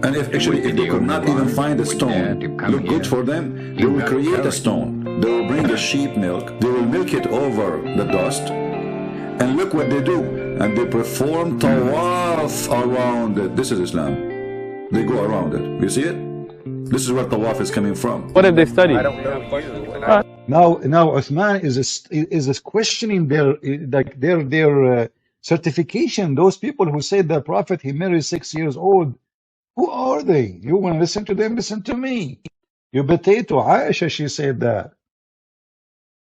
And if actually, if they could not even find a stone, look good for them, they will create a stone. They will bring a sheep milk, they will milk it over the dust, and look what they do. And they perform tawaf around it. This is Islam. They go around it. You see it? This is where tawaf is coming from. What did they study? I don't know you. Now Uthman is questioning their certification. Those people who say the Prophet, he married 6 years old. Who are they? You want to listen to them? Listen to me. You potato. Aisha, she said that.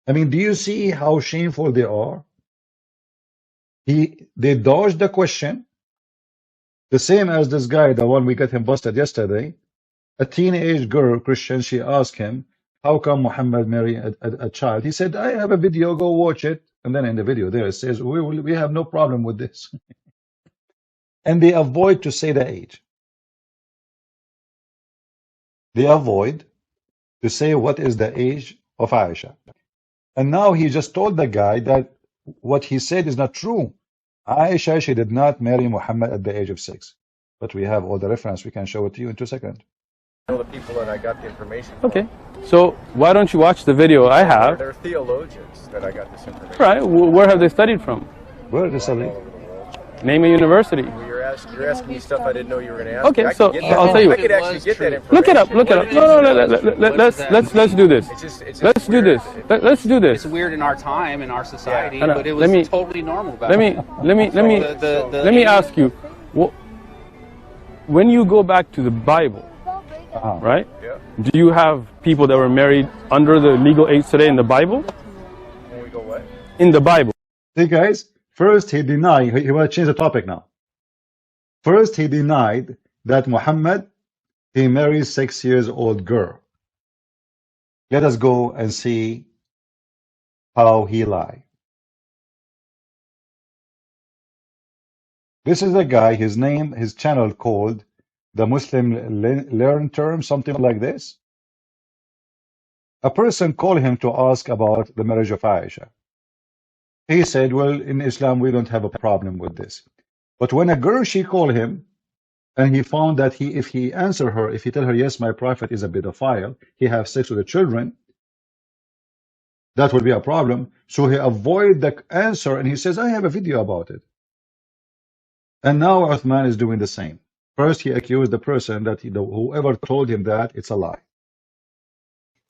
I mean, do you see how shameful they are? They dodged the question. The same as this guy, the one we got him busted yesterday. A teenage girl, Christian, she asked him, how come Muhammad married a child? He said, I have a video, go watch it. And then in the video there it says, we have no problem with this. And they avoid to say the age. They avoid to say what is the age of Aisha. And now he just told the guy that what he said is not true. Aisha, she did not marry Muhammad at the age of 6. But we have all the reference. We can show it to you in 2 seconds. All the people that I got the information from. Okay. So why don't you watch the video I have? They're theologians that I got this information Right. Where have they studied from? Where are they studying? all over the world. Name a university. You're asking me stuff I didn't know you were going to ask. Okay, me. so I'll tell you. I could actually get that information. Look it up. Look it up. No. Let's do this. Let's do this. Let's do this. It's weird in our time, in our society, Yeah. but it was totally normal back then. Let me ask you. When you go back to the Bible, right? Yeah. Do you have people that were married under the legal age today in the Bible? When we go what? In the Bible. See, guys, first he denied, he want to change the topic now. First he denied that Muhammad, he married 6 years old girl. Let us go and see how he lied. This is a guy, his name, his channel called the Muslim Learn Term, something like this. A person called him to ask about the marriage of Aisha. He said, well, in Islam, we don't have a problem with this. But when a girl, she called him, and he found that if he answer her, if he tell her, yes, my prophet is a pedophile, he have sex with the children, that would be a problem. So he avoid the answer, and he says, I have a video about it. And now Uthman is doing the same. First, he accused the person that whoever told him that it's a lie.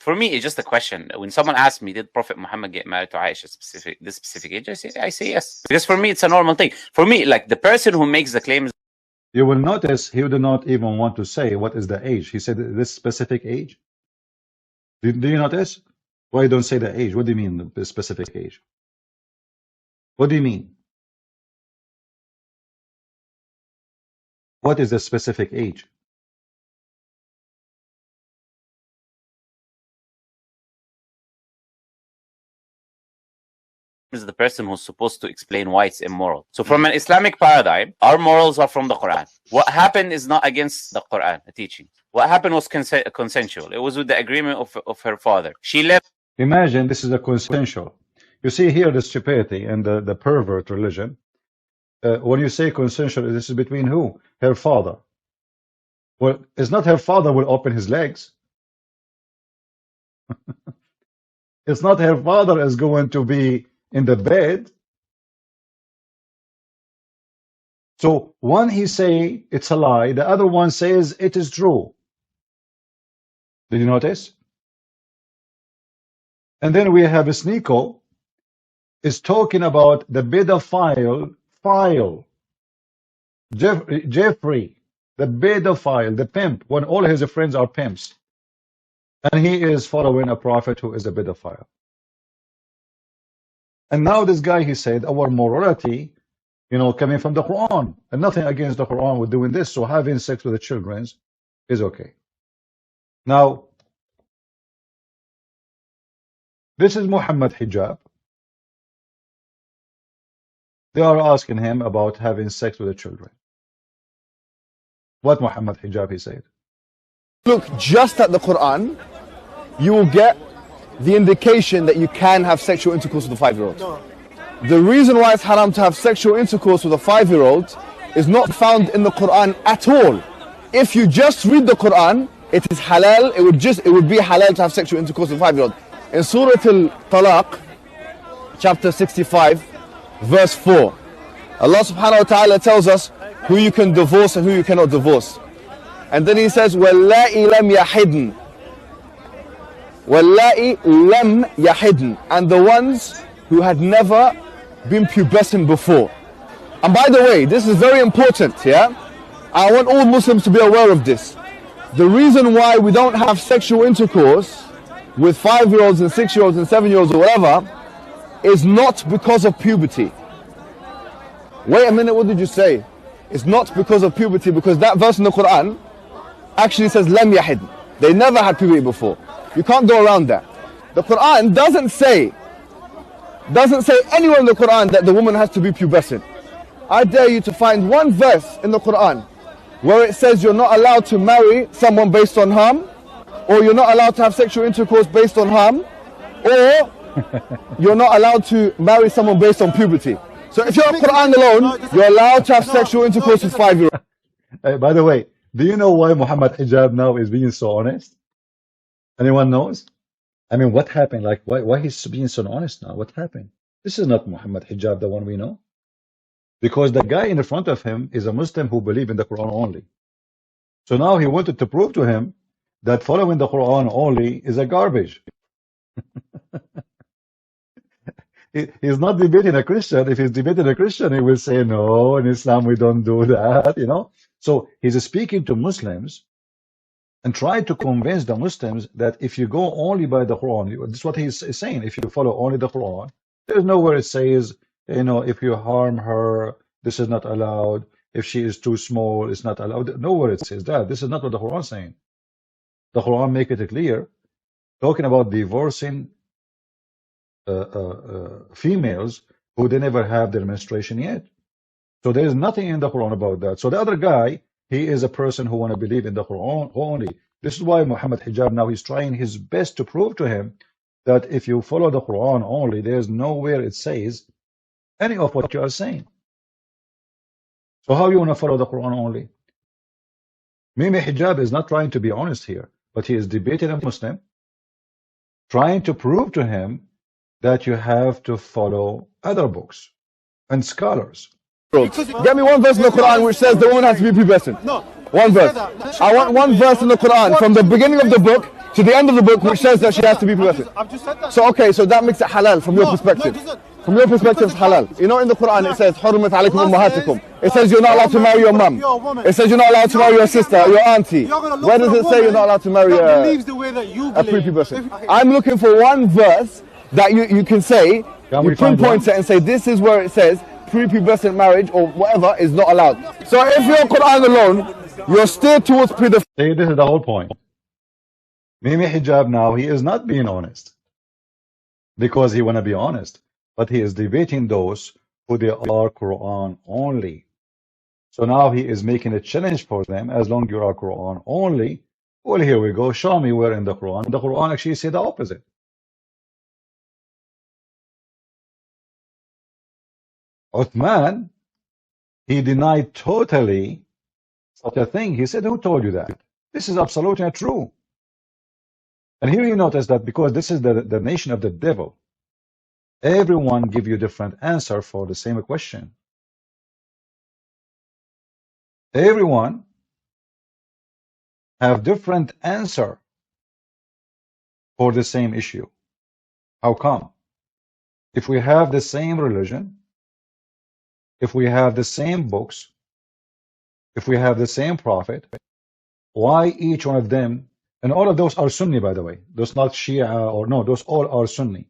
For me, it's just a question. When someone asks me, did Prophet Muhammad get married to Aisha this specific age? I say yes. Because for me, it's a normal thing. For me, like the person who makes the claims. You will notice he did not even want to say what is the age. He said this specific age. Do you notice? Why don't say the age? What do you mean the specific age? What do you mean? What is the specific age? Is the person who's supposed to explain why it's immoral. So from an Islamic paradigm, our morals are from the Quran. What happened is not against the Quran, the teaching. What happened was consensual. It was with the agreement of her father. She left. Imagine this is a consensual. You see here the stupidity and the pervert religion. When you say consensual, this is between who? Her father. Well, it's not her father will open his legs. It's not her father is going to be in the bed. So one he say it's a lie, the other one says it is true. Did you notice? And then we have a Sneeko is talking about the pedophile file. Jeffrey, the pedophile, the pimp, when all his friends are pimps. And he is following a prophet who is a pedophile. And now this guy, he said, our morality, you know, coming from the Quran, and nothing against the Quran with doing this, so having sex with the children is okay. Now, this is Muhammad hijab. They are asking him about having sex with the children. What Muhammad hijab, he said. Look just at the Quran, you will get the indication that you can have sexual intercourse with a 5-year-old. No. The reason why it's haram to have sexual intercourse with a 5-year-old is not found in the Quran at all. if you just read the Quran, it is halal. It would be halal to have sexual intercourse with a 5-year-old. In Surah Al-Talaq, chapter 65, verse 4, Allah subhanahu wa ta'ala tells us who you can divorce and who you cannot divorce. And then he says, وَاللَّائِ لَمْ يَحِدْنَ وَاللَّائِ لَمْ يَحِدْنَ, and the ones who had never been pubescent before. And by the way, this is very important, yeah? I want all Muslims to be aware of this. The reason why we don't have sexual intercourse with 5-year-olds and 6-year-olds and 7-year-olds or whatever is not because of puberty. Wait a minute, what did you say? It's not because of puberty, because that verse in the Quran actually says lam yahid. They never had puberty before. You can't go around that. The Quran doesn't say anywhere in the Quran that the woman has to be pubescent. I dare you to find one verse in the Quran where it says you're not allowed to marry someone based on harm, or you're not allowed to have sexual intercourse based on harm, or you're not allowed to marry someone based on puberty. So if you're Quran alone, you're allowed to have sexual intercourse with 5-year-olds. By the way, do you know why Muhammad Hijab now is being so honest? Anyone knows? I mean, what happened? Like, why he's being so honest now? What happened? This is not Muhammad Hijab, the one we know. Because the guy in front of him is a Muslim who believes in the Quran only. So now he wanted to prove to him that following the Quran only is a garbage. He's not debating a Christian. If he's debating a Christian, he will say, no, in Islam we don't do that, you know. So he's speaking to Muslims and trying to convince the Muslims that if you go only by the Quran, this is what he's saying, if you follow only the Quran, there's nowhere it says, you know, if you harm her, this is not allowed. If she is too small, it's not allowed. Nowhere it says that. This is not what the Quran is saying. The Quran make it clear, talking about divorcing females who they never have their menstruation yet. So there is nothing in the Quran about that. So the other guy, he is a person who want to believe in the Quran only. This is why Muhammad Hijab now is trying his best to prove to him that if you follow the Quran only, there's nowhere it says any of what you are saying. So how you want to follow the Quran only? Mimi Hijab is not trying to be honest here, but he is debating a Muslim, trying to prove to him that you have to follow other books and scholars. Get me one verse in the Quran which says the woman has to be pubescent. No. One verse. I want one verse in the Quran from the beginning of the book to the end of the book which says that she has to be pubescent. I've just said that. So okay, so that makes it halal from your perspective. From your perspective, it's halal. You know, in the Quran it says, حُرِّمَتْ عَلَيْكُمْ أُمَّهَاتُكُمْ. It says you're not allowed to marry your mum. It says you're not allowed to marry your sister, your auntie. Where does it say you're not allowed to marry a prepubescent? I'm looking for one verse that you can say, you pinpoint it and say, this is where it says prepubescent marriage or whatever is not allowed. So if you're Quran alone, you're steered towards pedophilia. See, this is the whole point. Mimi Hijab now, he is not being honest because he want to be honest, but he is debating those who they are Quran only. So now he is making a challenge for them. As long as you are Quran only, well, here we go. Show me where in the Quran. The Quran actually says the opposite. Uthman, he denied totally such a thing. He said, who told you that? This is absolutely not true. And here you notice that because this is the nation of the devil, everyone give you different answer for the same question. Everyone have different answer for the same issue. How come? If we have the same religion, if we have the same books, if we have the same prophet, why each one of them, and all of those are Sunni, by the way, those not Shia or no, those all are Sunni.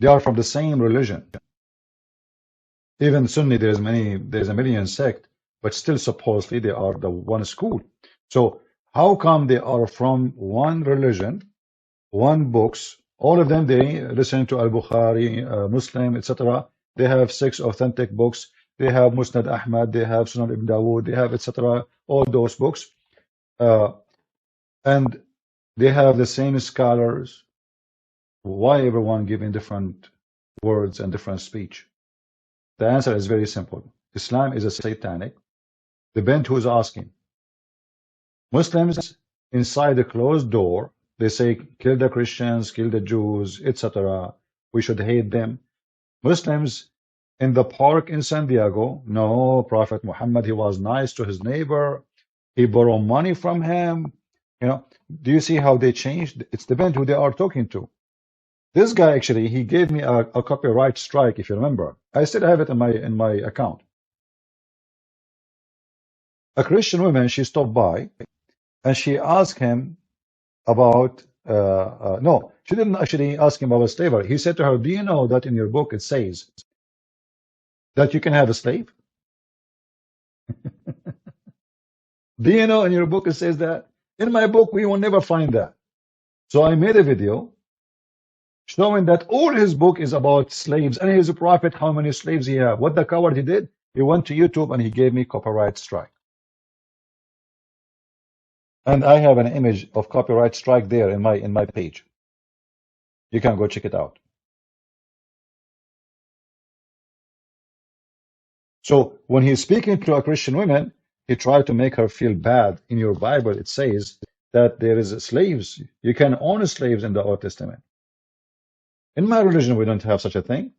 They are from the same religion. Even Sunni, there's a million sect, but still supposedly they are the one school. So how come they are from one religion, one books, all of them, they listen to Al-Bukhari, Muslim, etc. They have 6 authentic books. They have Musnad Ahmad, they have Sunan Ibn Dawood, they have etc. All those books. And they have the same scholars. Why everyone giving different words and different speech? The answer is very simple. Islam is a satanic. Depend who's asking. Muslims inside the closed door, they say kill the Christians, kill the Jews, etc. We should hate them. Muslims in the park in San Diego, no, Prophet Muhammad, he was nice to his neighbor. He borrowed money from him. You know, do you see how they changed? It's depend who they are talking to. This guy actually, he gave me a copyright strike, if you remember. I still have it in my account. A Christian woman, she stopped by and she asked him about no, she didn't actually ask him about slavery. He said to her, do you know that in your book it says that you can have a slave? Do you know in your book it says that? In my book, we will never find that. So I made a video showing that all his book is about slaves, and he's a prophet, how many slaves he have. What the coward he did, he went to YouTube and he gave me copyright strike. And I have an image of copyright strike there in my page. You can go check it out. So when he's speaking to a Christian woman, he tried to make her feel bad. In your Bible, it says that there is slaves. You can own slaves in the Old Testament. In my religion, we don't have such a thing.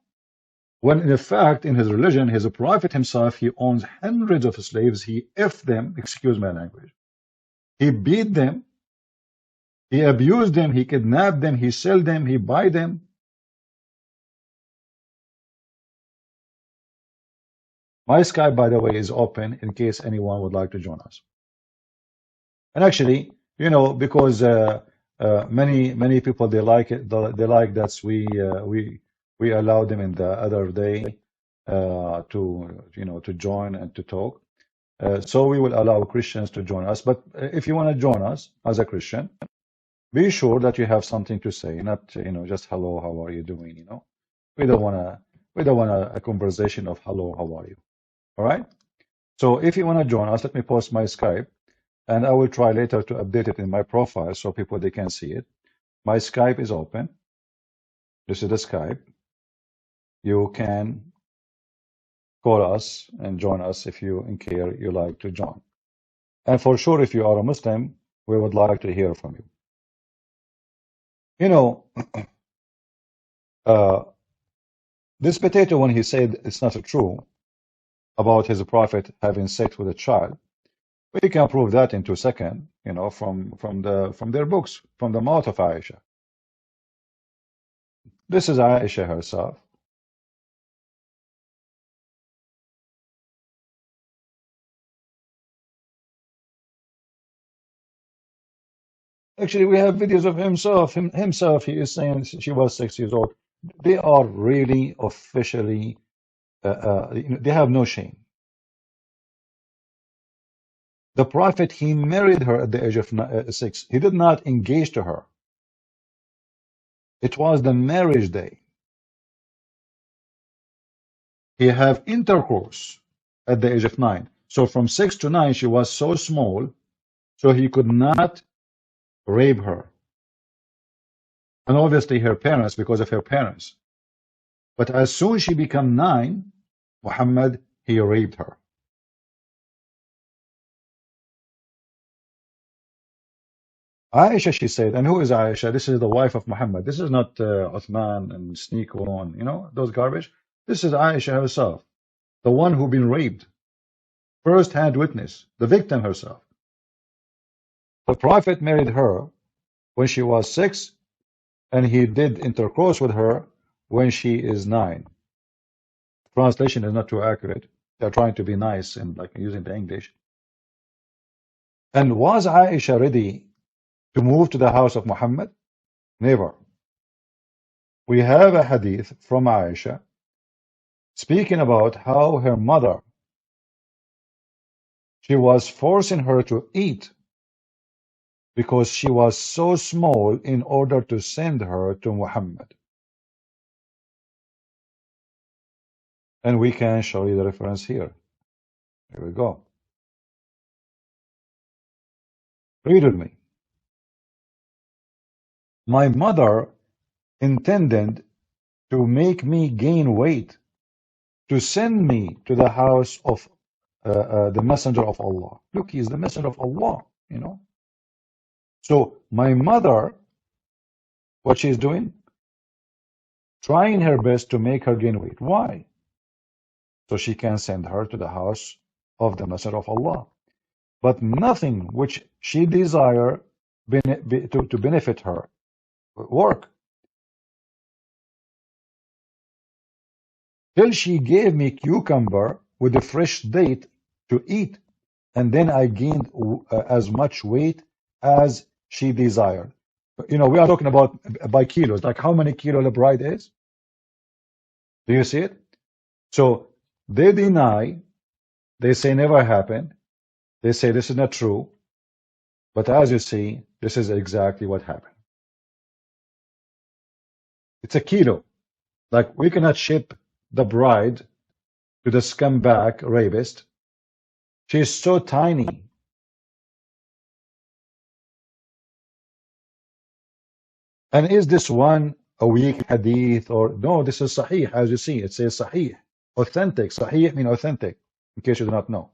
When in fact, in his religion, he's a prophet himself. He owns hundreds of slaves. He F them, excuse my language. He beat them. He abused them. He kidnapped them. He sold them. He buy them. My Skype, by the way, is open in case anyone would like to join us. And actually, you know, because many people, they like it. They like that we allow them in the other day to join and to talk. So we will allow Christians to join us. But if you want to join us as a Christian, be sure that you have something to say, not just hello, how are you doing? We don't want a conversation of hello, how are you? All right. So if you want to join us, let me post my Skype, and I will try later to update it in my profile so people they can see it. My Skype is open. This is the Skype. You can call us and join us if you like to join. And for sure, if you are a Muslim, we would like to hear from you. This potato, when he said it's not true about his prophet having sex with a child, we can prove that in 2 seconds, from their books, from the mouth of Aisha. This is Aisha herself. Actually, we have videos of himself. He is saying she was 6 years old. They are really officially, they have no shame. The Prophet, he married her at the age of 6. He did not engage to her. It was the marriage day. He had intercourse at the age of 9. So from 6 to 9, she was so small, so he could not rape her. And obviously her parents, because of her parents. But as soon as she became 9, Muhammad, he raped her. Aisha, she said, and who is Aisha? This is the wife of Muhammad. This is not Uthman and sneak on, those garbage. This is Aisha herself, the one who been raped. First-hand witness, the victim herself. The Prophet married her when she was 6, and he did intercourse with her when she is 9. Translation is not too accurate. They're trying to be nice and like using the English. And was Aisha ready to move to the house of Muhammad? Never. We have a hadith from Aisha speaking about how her mother, she was forcing her to eat because she was so small in order to send her to Muhammad. And we can show you the reference here. Here we go. Read with me. My mother intended to make me gain weight to send me to the house of the messenger of Allah. Look, he's the messenger of Allah, you know. So my mother, what she's doing? Trying her best to make her gain weight. Why? So she can send her to the house of the messenger of Allah. But nothing which she desire to benefit her work. Till she gave me cucumber with a fresh date to eat, and then I gained as much weight as she desired. You know, we are talking about by kilos, like how many kilos the bride is. Do you see it? So they deny, they say never happened, they say this is not true, but as you see, this is exactly what happened. It's a kilo. Like, we cannot ship the bride to the scumbag rapist. She is so tiny. And is this one a weak hadith or no? This is sahih, as you see. It says sahih, authentic. Sahih means authentic, in case you do not know.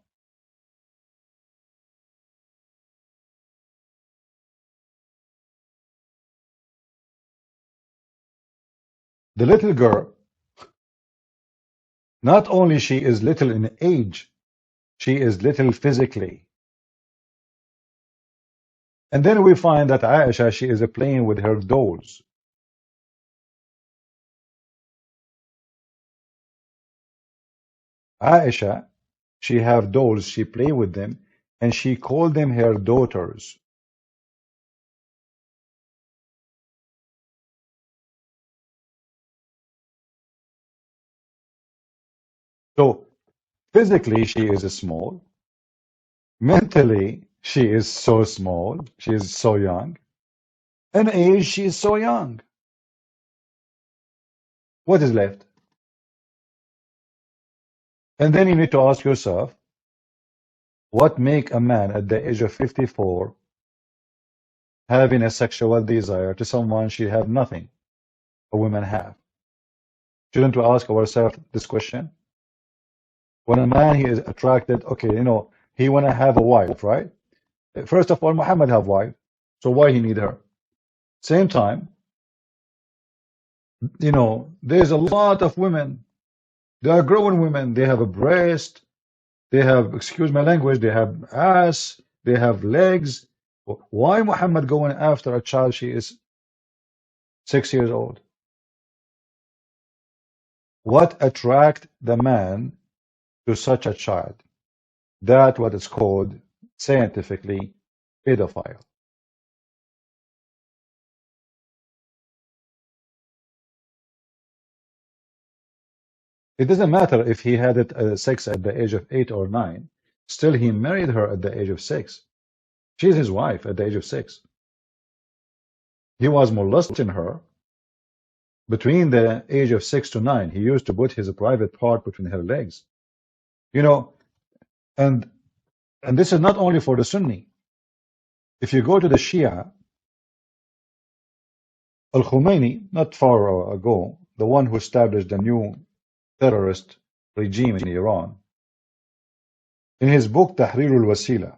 The little girl, not only she is little in age, she is little physically. And then we find that Aisha, she is playing with her dolls. Aisha, she have dolls, she play with them, and she called them her daughters. So physically she is small, mentally she is so small, she is so young, in age she is so young. What is left? And then you need to ask yourself, what make a man at the age of 54 having a sexual desire to someone she have nothing a woman have? Shouldn't we ask ourselves this question? When a man, he is attracted, okay, you know, he want to have a wife, right? First of all, Muhammad have wife, so why he need her? Same time, you know, there's a lot of women. They are growing women. They have a breast. They have, excuse my language, they have ass. They have legs. Why Muhammad going after a child she is 6 years old? What attract the man to such a child? That's what is called scientifically pedophile. It doesn't matter if he had sex at the age of 8 or 9. Still, he married her at the age of 6. She's his wife at the age of 6. He was molesting her between the age of 6 to 9. He used to put his private part between her legs. You know, and this is not only for the Sunni. If you go to the Shia, Al-Khomeini, not far ago, the one who established the new terrorist regime in Iran, in his book Tahrir al-Wasila,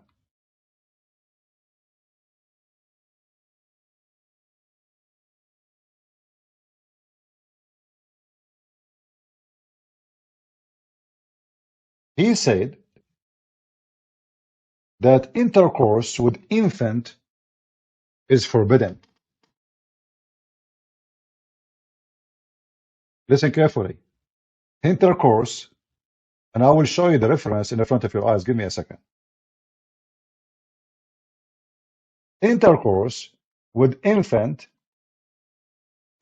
he said that intercourse with infant is forbidden. Listen carefully. Intercourse, and I will show you the reference in the front of your eyes. Give me a second. Intercourse with infant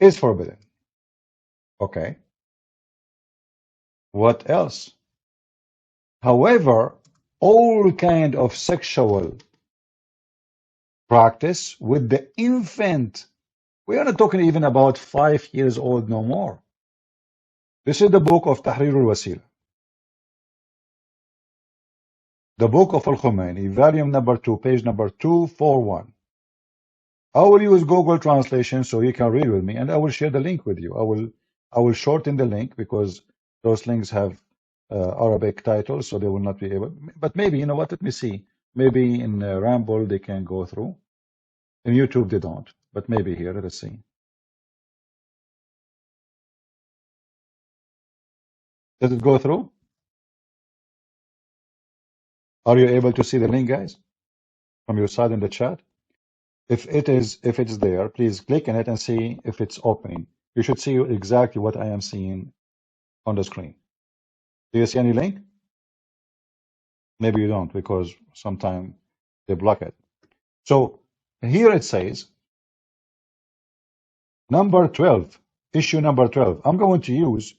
is forbidden. Okay. What else? However, all kind of sexual practice with the infant, we are not talking even about 5 years old, no more. This is the book of Tahrir al-Wasila. The book of Al-Khomeini, volume number 2, page number 241. I will use Google translation so you can read with me, and I will share the link with you. I will shorten the link because those links have Arabic titles, so they will not be able. But maybe, you know what? Let me see. Maybe in Ramble they can go through. In YouTube they don't, but maybe here. Let's see. Does it go through? Are you able to see the link, guys, from your side in the chat? If it's there, please click on it and see if it's opening. You should see exactly what I am seeing on the screen. Do you see any link? Maybe you don't, because sometimes they block it. So here it says number 12, issue number 12. I'm going to use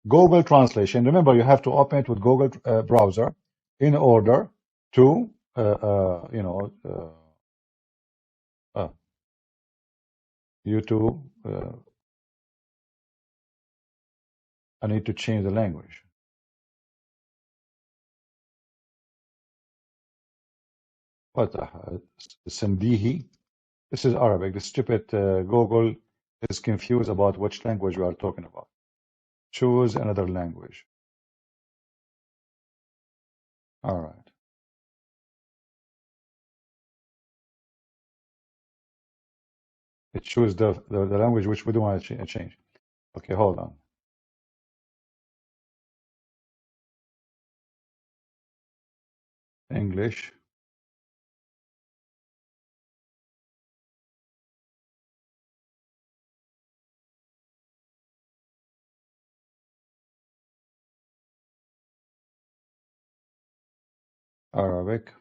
Google Translation. Remember, you have to open it with Google browser in order to, YouTube. I need to change the language. What the hell? Sandihi. This is Arabic. The stupid Google is confused about which language we are talking about. Choose another language. All right. It choose the language which we don't want to change. Okay, hold on. English. Arabic.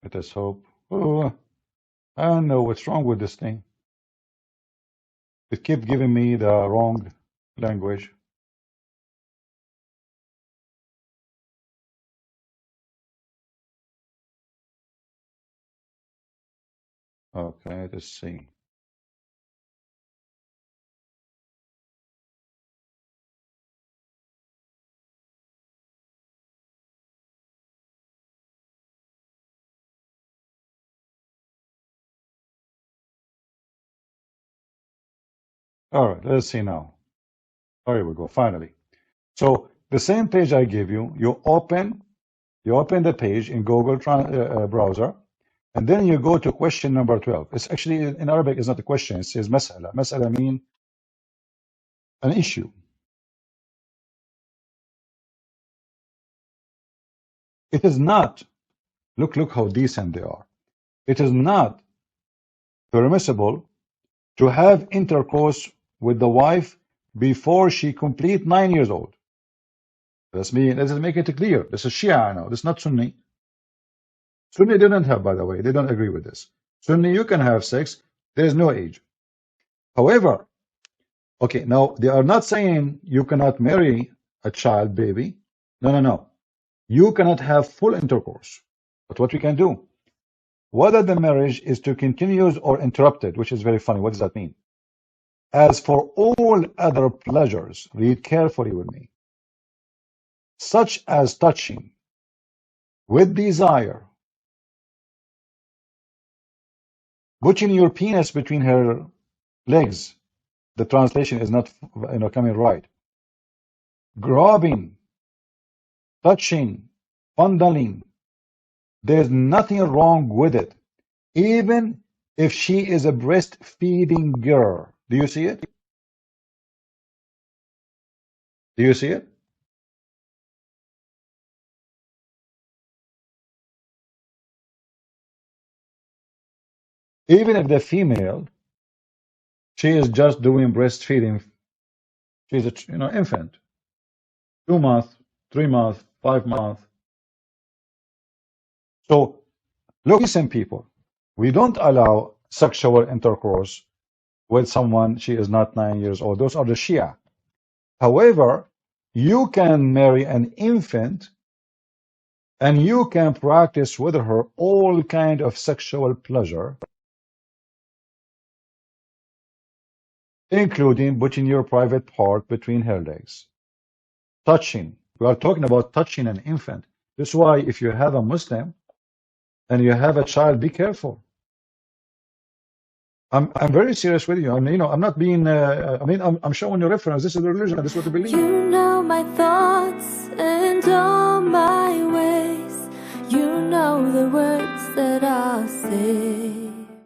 Let us hope. Oh, I don't know what's wrong with this thing. It kept giving me the wrong language. Okay, let's see. All right, let's see now. Oh, here we go, finally. So the same page I give you, you open the page in Google browser, and then you go to question number 12. It's actually, in Arabic, it's not a question, it says mas'ala. Mas'ala mean an issue. It is not, look how decent they are. It is not permissible to have intercourse with the wife before she complete 9 years old. Let's make it clear. This is Shia now. This is not Sunni. Sunni didn't have, by the way. They don't agree with this. Sunni, you can have sex. There is no age. However, okay, now they are not saying you cannot marry a child baby. No. You cannot have full intercourse. But what we can do, whether the marriage is to continuous or interrupted, which is very funny. What does that mean? As for all other pleasures, read carefully with me, such as touching with desire, putting your penis between her legs. The translation is not coming right. Grabbing, touching, fondling. There's nothing wrong with it, even if she is a breastfeeding girl. Do you see it? Do you see it? Even if the female, she is just doing breastfeeding, she's a infant, 2 months, 3 months, 5 months. So, listen, people, we don't allow sexual intercourse with someone she is not 9 years old. Those are the Shia. However, you can marry an infant and you can practice with her all kind of sexual pleasure, including putting your private part between her legs. Touching. We are talking about touching an infant. This is why if you have a Muslim and you have a child, be careful. I'm very serious with you. I'm not being. I'm showing you reference. This is the religion. This is what I believe. You know my thoughts and all my ways. You know the words that I'll say.